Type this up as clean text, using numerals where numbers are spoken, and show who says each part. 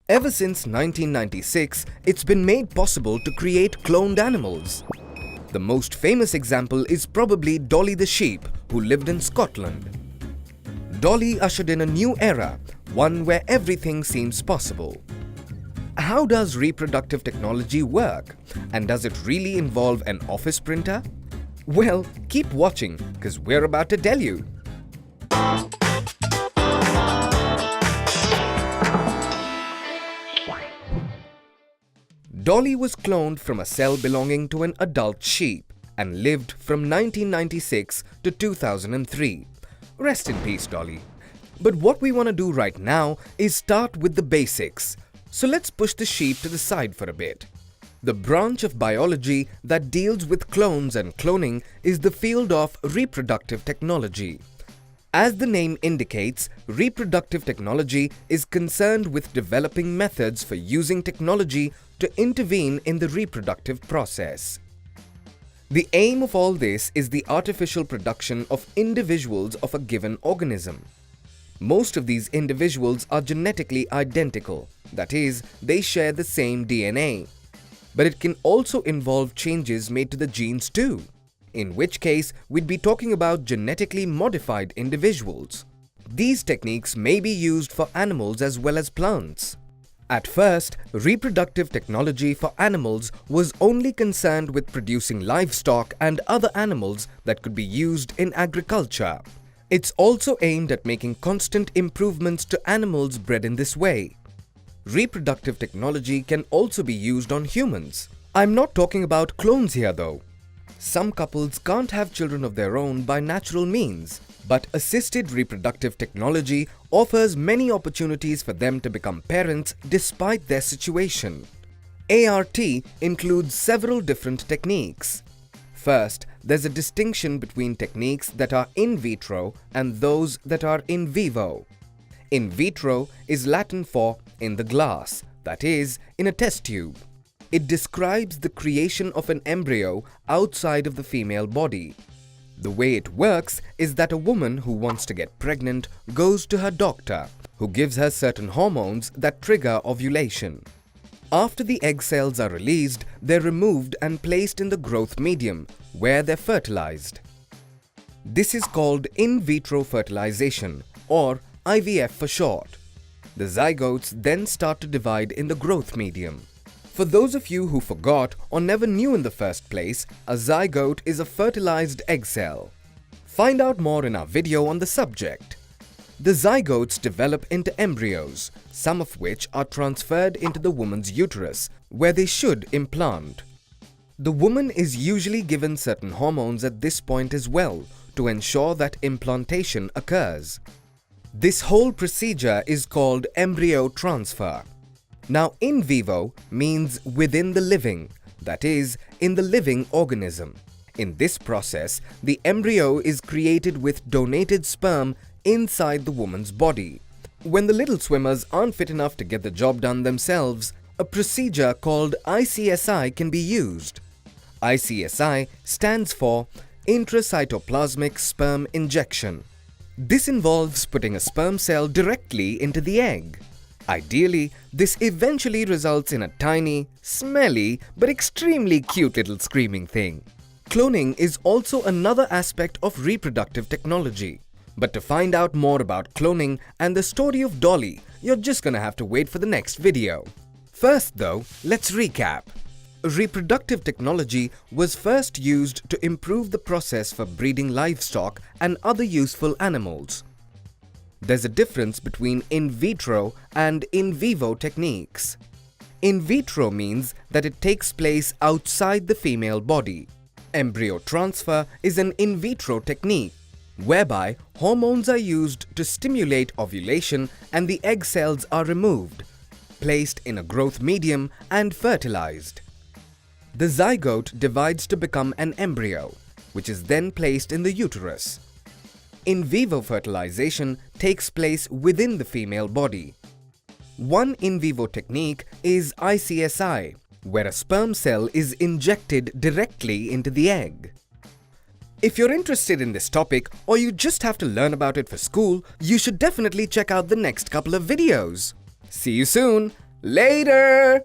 Speaker 1: Ever since 1996, it's been made possible to create cloned animals. The most famous example is probably Dolly the sheep, who lived in Scotland. Dolly ushered in a new era, one where everything seems possible. How does reproductive technology work? And does it really involve an office printer? Well, keep watching, because we're about to tell you. Dolly was cloned from a cell belonging to an adult sheep and lived from 1996 to 2003. Rest in peace, Dolly. But what we want to do right now is start with the basics. So let's push the sheep to the side for a bit. The branch of biology that deals with clones and cloning is the field of reproductive technology. As the name indicates, reproductive technology is concerned with developing methods for using technology to intervene in the reproductive process. The aim of all this is the artificial production of individuals of a given organism. Most of these individuals are genetically identical, that is, they share the same DNA. But it can also involve changes made to the genes too, in which case we'd be talking about genetically modified individuals. These techniques may be used for animals as well as plants. At first, reproductive technology for animals was only concerned with producing livestock and other animals that could be used in agriculture. It's also aimed at making constant improvements to animals bred in this way. Reproductive technology can also be used on humans. I'm not talking about clones here though. Some couples can't have children of their own by natural means, but assisted reproductive technology offers many opportunities for them to become parents despite their situation. ART includes several different techniques. First, there's a distinction between techniques that are in vitro and those that are in vivo. In vitro is Latin for in the glass, that is, in a test tube. It describes the creation of an embryo outside of the female body. The way it works is that a woman who wants to get pregnant goes to her doctor, who gives her certain hormones that trigger ovulation. After the egg cells are released, they're removed and placed in the growth medium, where they're fertilized. This is called in vitro fertilization, or IVF for short. The zygotes then start to divide in the growth medium. For those of you who forgot or never knew in the first place, a zygote is a fertilized egg cell. Find out more in our video on the subject. The zygotes develop into embryos, some of which are transferred into the woman's uterus, where they should implant. The woman is usually given certain hormones at this point as well, to ensure that implantation occurs. This whole procedure is called embryo transfer. Now, in vivo means within the living, that is, in the living organism. In this process, the embryo is created with donated sperm inside the woman's body. When the little swimmers aren't fit enough to get the job done themselves, a procedure called ICSI can be used. ICSI stands for intracytoplasmic sperm injection. This involves putting a sperm cell directly into the egg. Ideally, this eventually results in a tiny, smelly, but extremely cute little screaming thing. Cloning is also another aspect of reproductive technology. But to find out more about cloning and the story of Dolly, you're just gonna have to wait for the next video. First though, let's recap. Reproductive technology was first used to improve the process for breeding livestock and other useful animals. There's a difference between in vitro and in vivo techniques. In vitro means that it takes place outside the female body. Embryo transfer is an in vitro technique, whereby hormones are used to stimulate ovulation and the egg cells are removed, placed in a growth medium and fertilized. The zygote divides to become an embryo, which is then placed in the uterus. In vivo fertilization takes place within the female body. One in vivo technique is ICSI, where a sperm cell is injected directly into the egg. If you're interested in this topic or you just have to learn about it for school, you should definitely check out the next couple of videos. See you soon! Later!